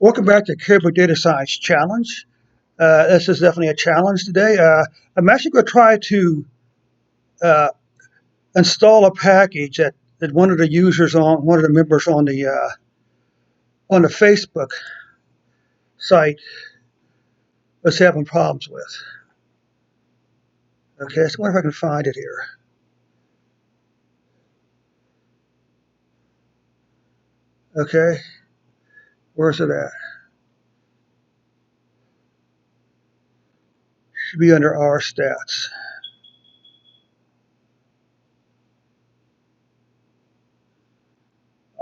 Welcome back to Qdap Data Science Challenge. This is definitely a challenge today. I'm actually going to try to uh, install a package that one of the users one of the members on the Facebook site was having problems with. Okay, so I wonder if I can find it here. Okay, where's it at? Should be under our stats.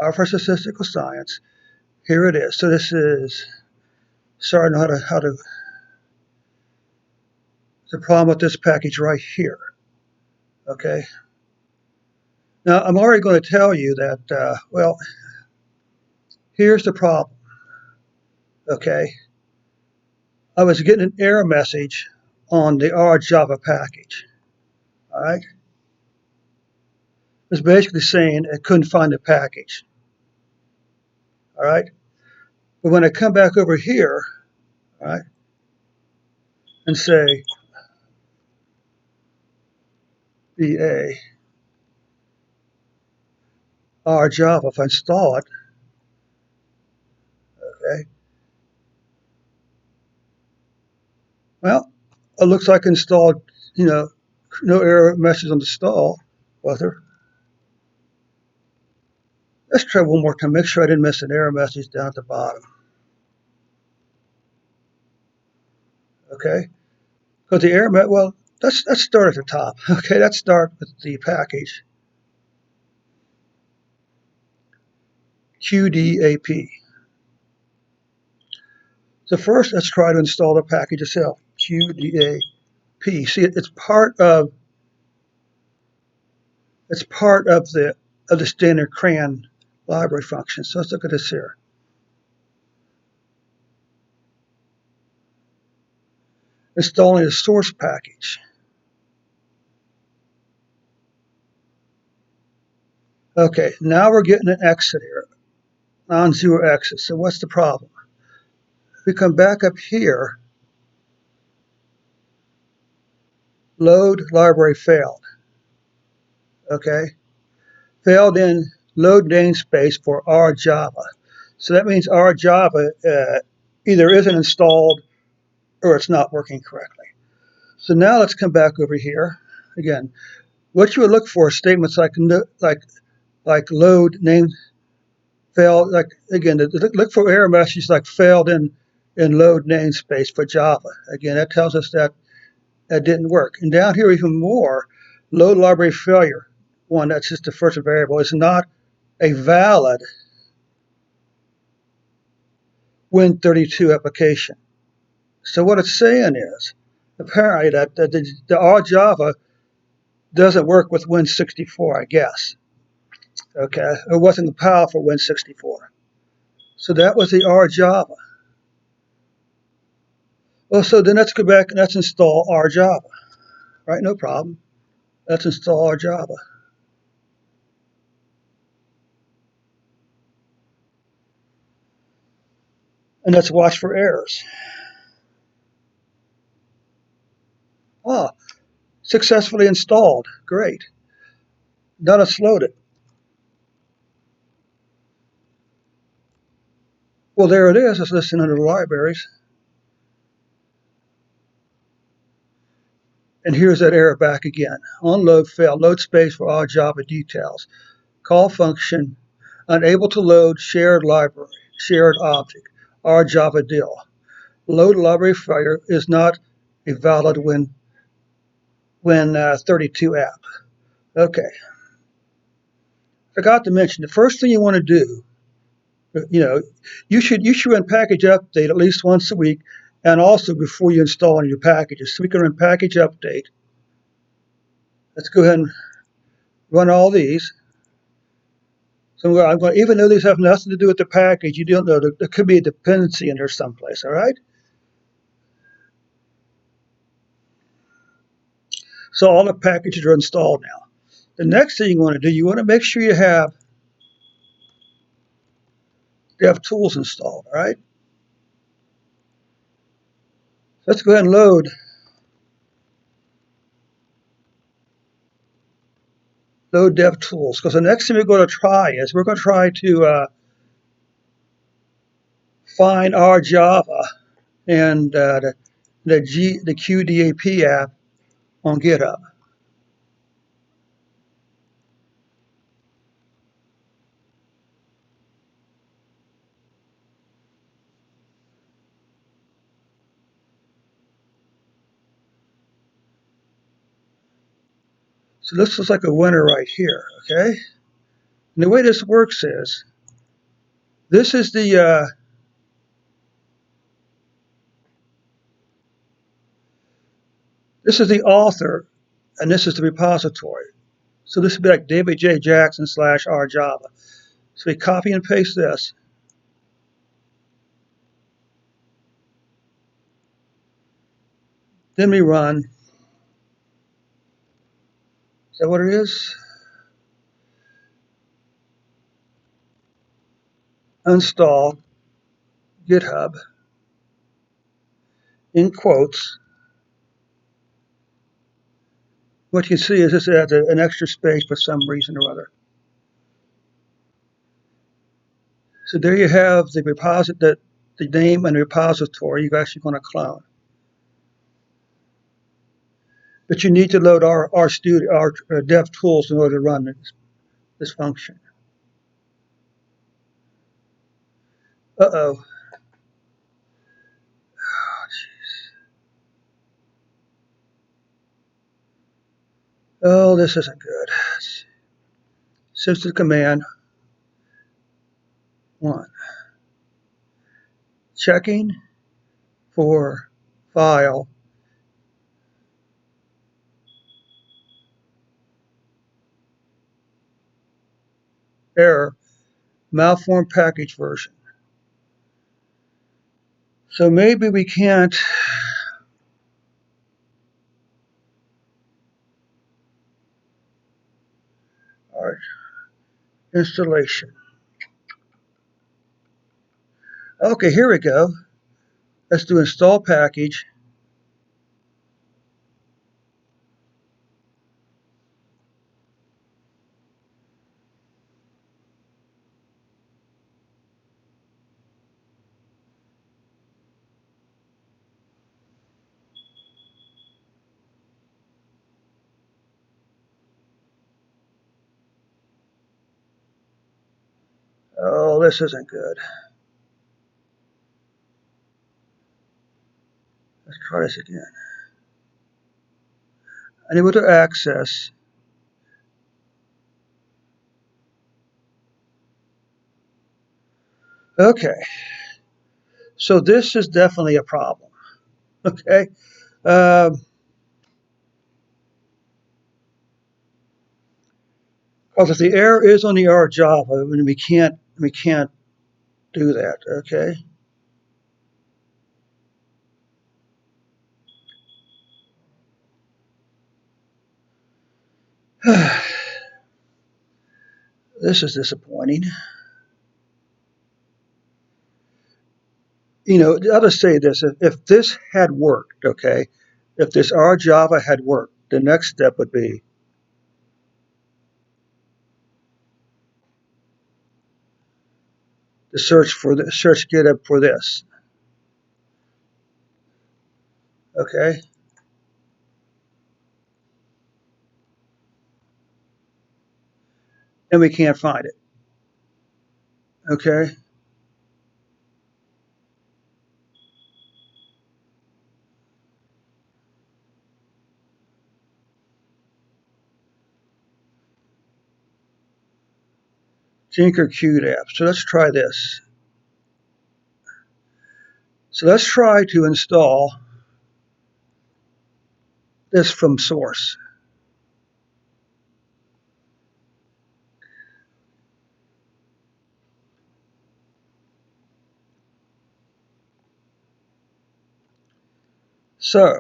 R for statistical science. Here it is. So this is. Sorry, I don't know how to. The problem with this package right here. Okay. Now I'm already going to tell you that. Well, here's the problem. Okay. I was getting an error message on the Rjava package. All right. It was basically saying it couldn't find the package. All right. But when I come back over here, all right, and say BA Rjava, if I install it, okay, well, it looks like installed, no error message on the install, was there? Let's try one more time, make sure I didn't miss an error message down at the bottom. Okay, because the error, well, let's start at the top. Okay, let's start with the package. Qdap. So first, let's try to install the package itself. Qdap. See, it's part of the standard CRAN library function. So let's look at this here. Installing the source package. Okay, now we're getting an exit here, non-zero exit. So what's the problem? If we come back up here, load library failed. Okay, failed in load namespace for Rjava. So that means Rjava either isn't installed or it's not working correctly. So now let's come back over here again. What you would look for is statements like load name failed. Like again, look for error messages like failed in load namespace for Java. Again, that tells us that didn't work. And down here even more, load library failure. One that's just the first variable is not a valid Win32 application. So what it's saying is apparently that the Rjava doesn't work with Win64, I guess. Okay, it wasn't compiled for Win64. So that was the Rjava. Well, so then let's go back and let's install Rjava. Right, no problem. Let's install Rjava. And let's watch for errors. Ah, successfully installed. Great. Now let's load it. Well, there it is. Let's listen under the libraries. And here's that error back again. On load failed. Load space for Rjava details. Call function unable to load shared library, shared object, Rjava deal. Load library failure is not a valid Win32 app. Okay. Forgot to mention the first thing you want to do. You should run package update at least once a week, and also before you install any new packages. So we can run package update. Let's go ahead and run all these. So I'm going, even though these have nothing to do with the package, you don't know there could be a dependency in there someplace. All right. So all the packages are installed now. The next thing you want to do, you want to make sure you have devtools installed. All right. Let's go ahead and load devtools, because the next thing we're going to try is we're going to try to find our Java and the Qdap app on GitHub. So this looks like a winner right here, okay? And the way this works is, this is the author, and this is the repository. So this would be like David J. Jackson / R Java. So we copy and paste this. Then we run. Is that what it is? Install GitHub in quotes. What you see is this adds an extra space for some reason or other. So there you have the the name and the repository you're actually going to clone. But you need to load our Rstudio, our devtools in order to run this function. Uh-oh. Oh, this isn't good. System command 1. Checking for file error malformed package version. So maybe we can't our installation. Okay, here we go. Let's do install package. Oh, this isn't good. Let's try this again. Unable to access. Okay, so this is definitely a problem. Okay, because if the error is on the R Java, then we can't do that. Okay. This is disappointing. You know, I'll just say this: if this had worked, okay, if this R Java had worked, the next step would be to search Github for this. Okay, and we can't find it. Okay, Tinker Qdap. So let's try this. So let's try to install this from source. So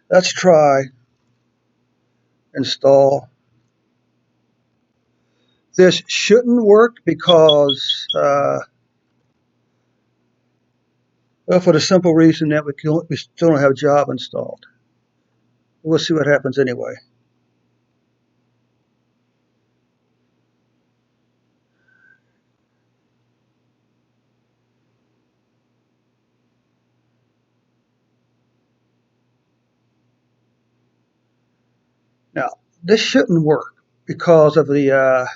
let's try install. This shouldn't work because Well, for the simple reason that we still don't have Java installed. We'll see what happens anyway. Now, this shouldn't work because of the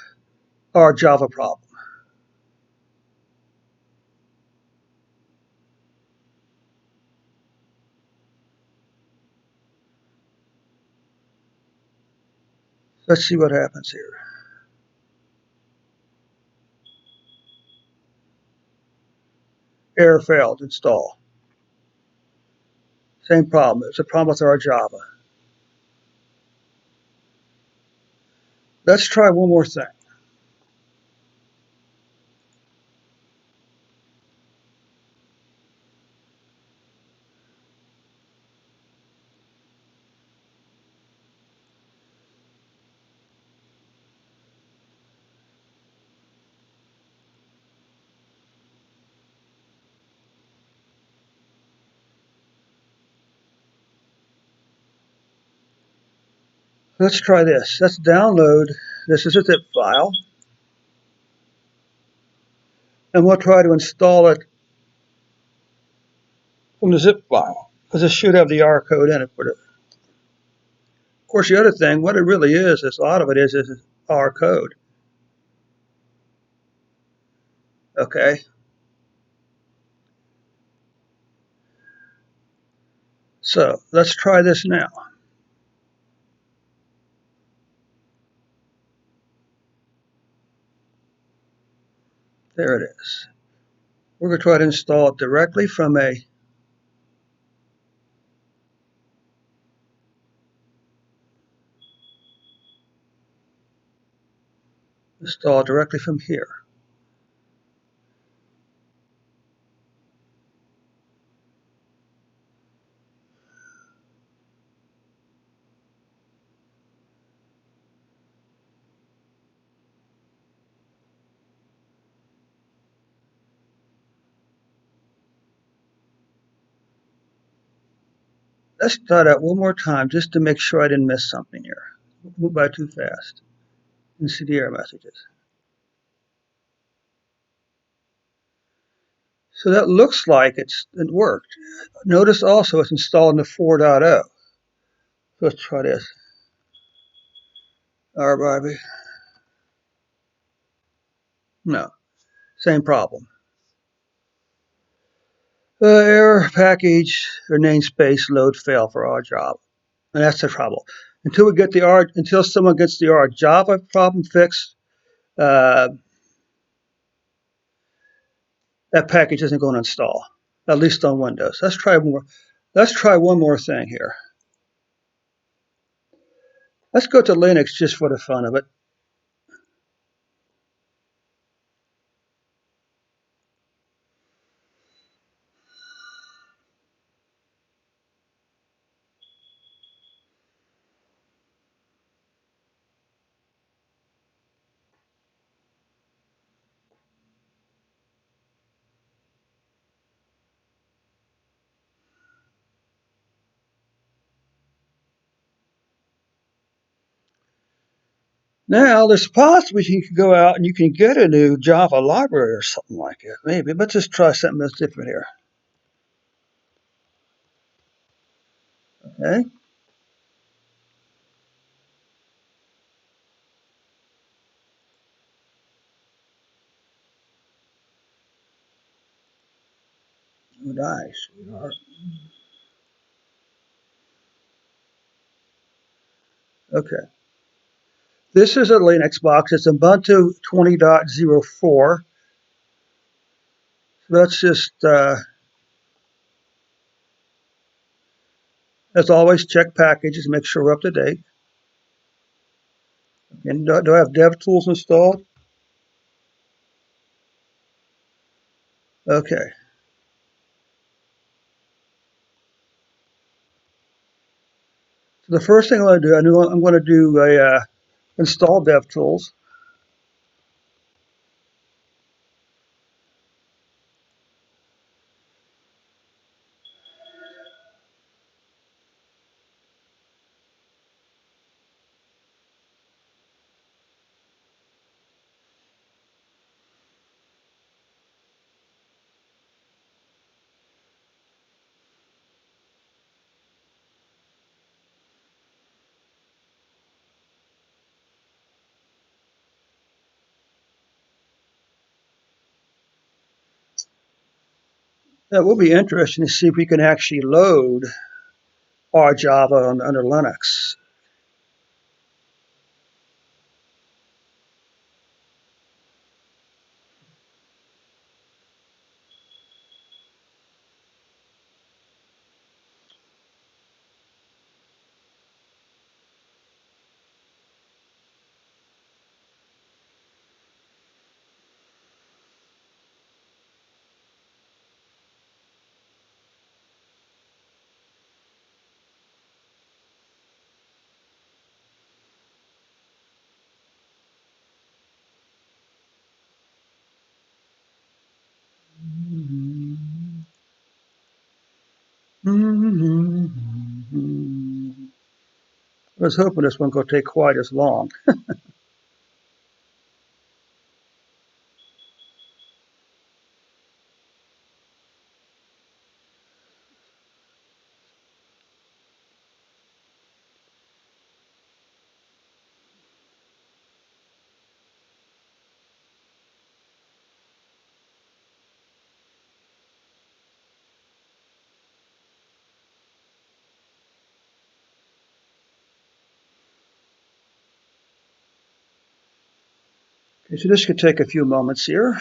our Java problem. Let's see what happens here. Error failed, install. Same problem. It's a problem with our Java. Let's try one more thing. Let's try this. Let's download. This is a zip file. And we'll try to install it from the zip file because it should have the R code in it. Of course, the other thing, what it really is a lot of it is R code. Okay. So let's try this now. There it is. We're going to try to install it directly from here. Let's try that one more time just to make sure I didn't miss something here. Move by too fast and see the error messages. So that looks like it worked. Notice also it's installed in the 4.0. So let's try this. All right, Bobby. No, same problem. Error package or namespace load fail for our job, and that's the trouble. Until someone gets the R Java problem fixed, uh, that package isn't going to install, at least on Windows. Let's try more. Let's try one more thing here. Let's go to Linux just for the fun of it. Now, there's possibly you can go out and you can get a new Java library or something like that. Maybe. Let's just try something that's different here. Okay. Nice. Okay. This is a Linux box. It's Ubuntu 20.04. Let's just, as always, check packages, make sure we're up to date. And do I have devtools installed? Okay. So the first thing I'm going to do a install devtools. That will be interesting to see if we can actually load our Java under Linux. I was hoping this one would take quite as long. Okay, so this could take a few moments here.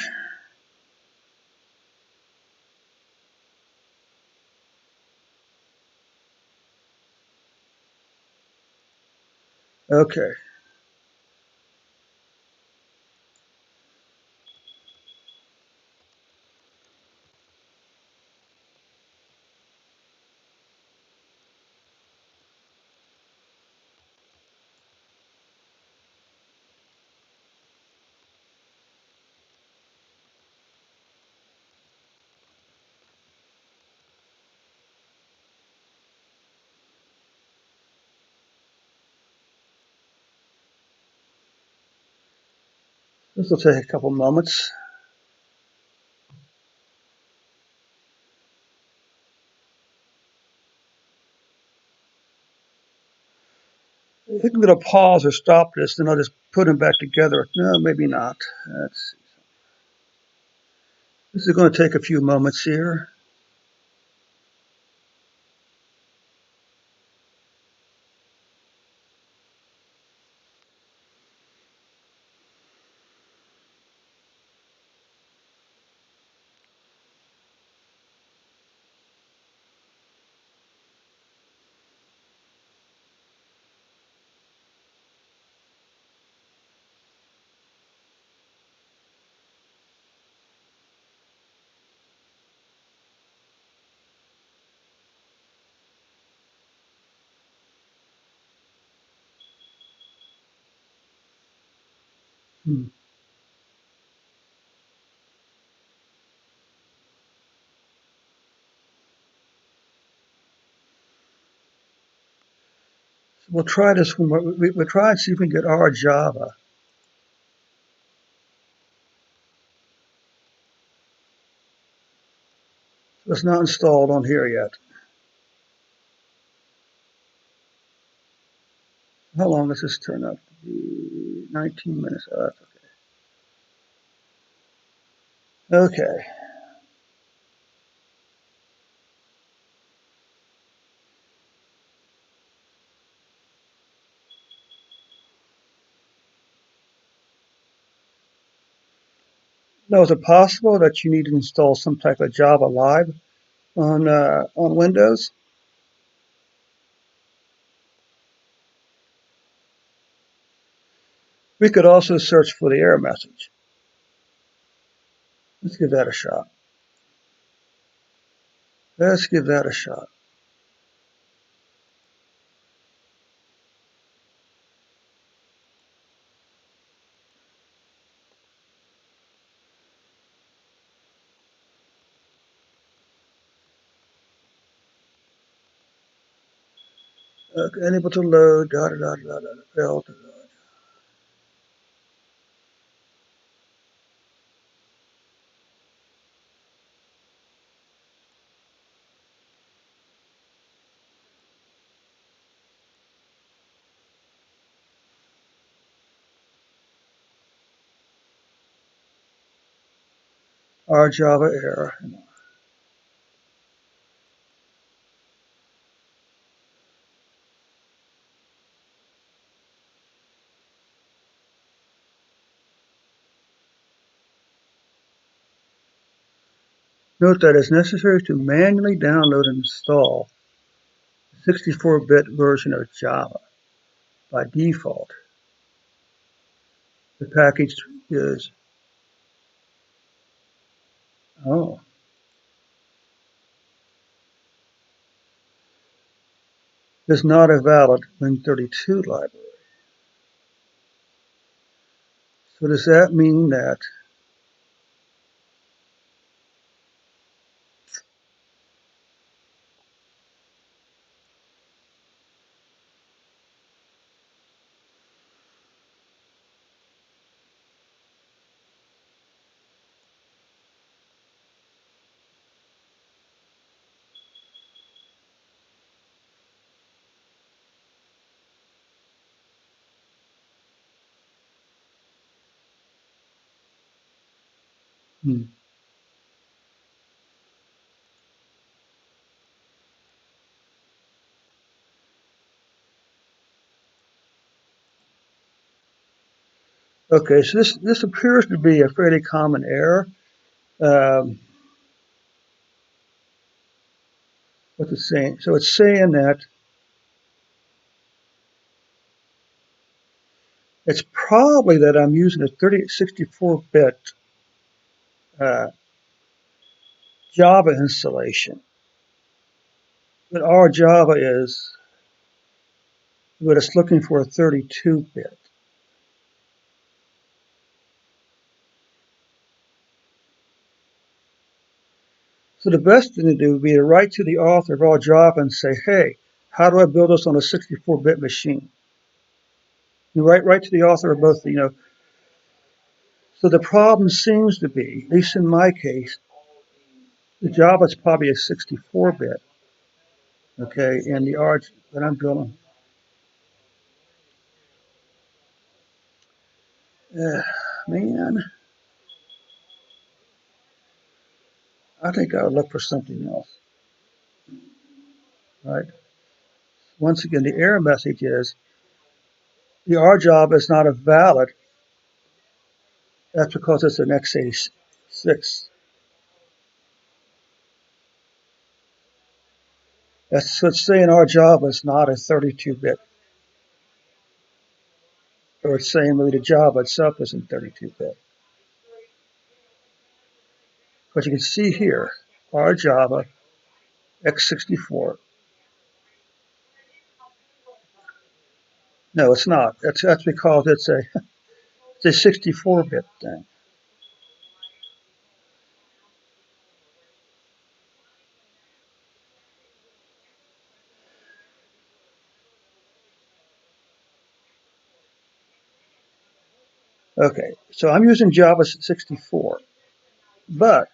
Okay. This will take a couple moments. I think I'm going to pause or stop this, then I'll just put them back together. No, maybe not. This is going to take a few moments here. Hmm. So we'll try this one. We'll try and see if we can get our Java. So it's not installed on here yet. How long does this turn out to be? 19 minutes. Oh, that's okay. Okay. Now, is it possible that you need to install some type of Java Live on Windows? We could also search for the error message. Let's give that a shot. Let's give that a shot. Unable to load. Failed. Our Java error. Note that it's necessary to manually download and install the 64-bit version of Java. By default, the package is is not a valid Win32 library. So does that mean that okay, so this appears to be a fairly common error. Um, what's it saying? So it's saying that it's probably that I'm using a 64-bit Java installation. But our Java is, but it's looking for a 32-bit. So the best thing to do would be to write to the author of all Java and say, hey, how do I build this on a 64-bit machine? You write to the author of both, So the problem seems to be, at least in my case, the Java is probably a 64-bit, okay, and the ARC that I'm building. Man, I think I'll look for something else, right? Once again, the error message is the R job is not a valid. That's because it's an x86. That's what's saying our Java is not a 32-bit, or it's saying maybe the Java itself isn't 32-bit. But you can see here, our Java x64. No, it's not. That's because it's a 64-bit thing. Okay, so I'm using Java 64, but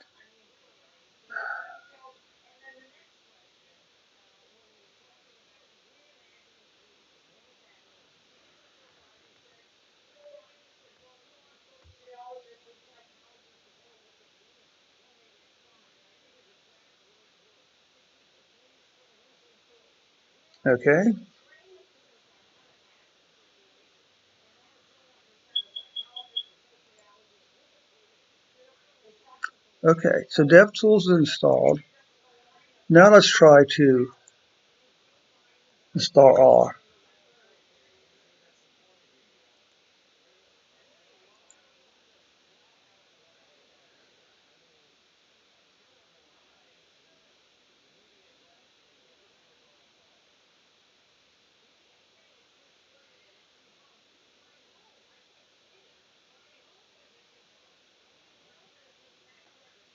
okay, okay. So devtools is installed. Now let's try to install R.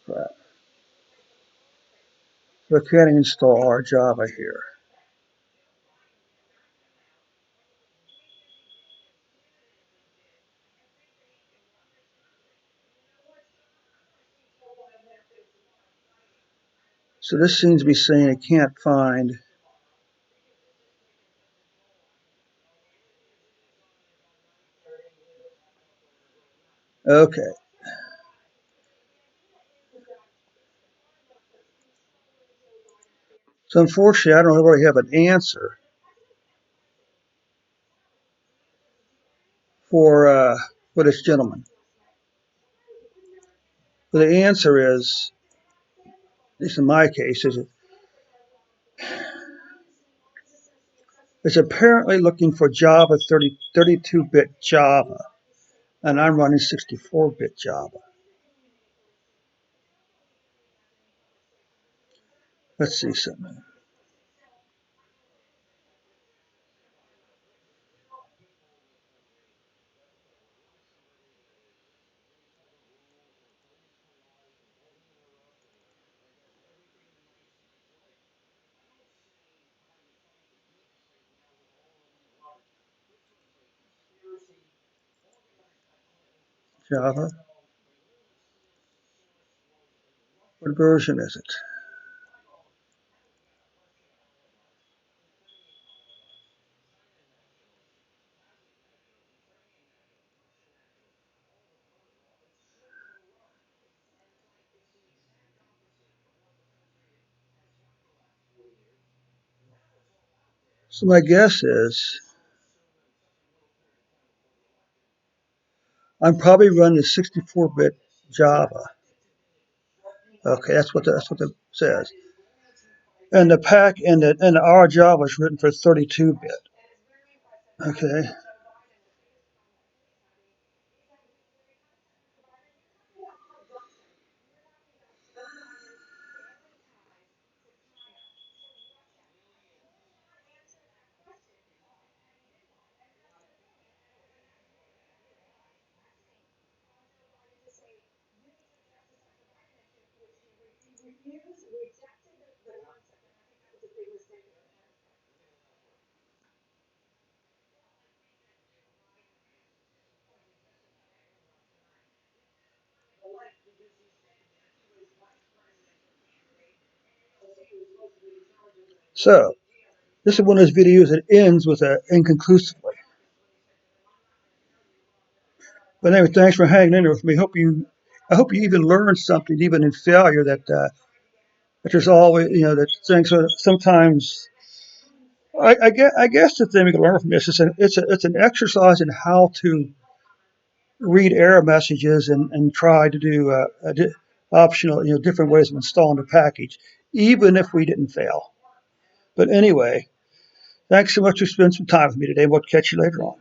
Crap. So I can't install R Java here. So this seems to be saying it can't find. Okay. So unfortunately, I don't really have an answer for this gentleman. But the answer is least in my case, is it's apparently looking for Java 32-bit Java, and I'm running 64-bit Java. Let's see something. Java. What version is it? So my guess is I'm probably running 64-bit Java. Okay, that's what it says. And the pack and the R Java is written for 32-bit. Okay. So this is one of those videos that ends with a inconclusively. But anyway, thanks for hanging in there with me. I hope you even learned something, even in failure, that there's always, that things are sometimes. I guess the thing we can learn from this is it's an exercise in how to read error messages and try to do optional, different ways of installing the package, even if we didn't fail. But anyway, thanks so much for spending some time with me today. We'll catch you later on.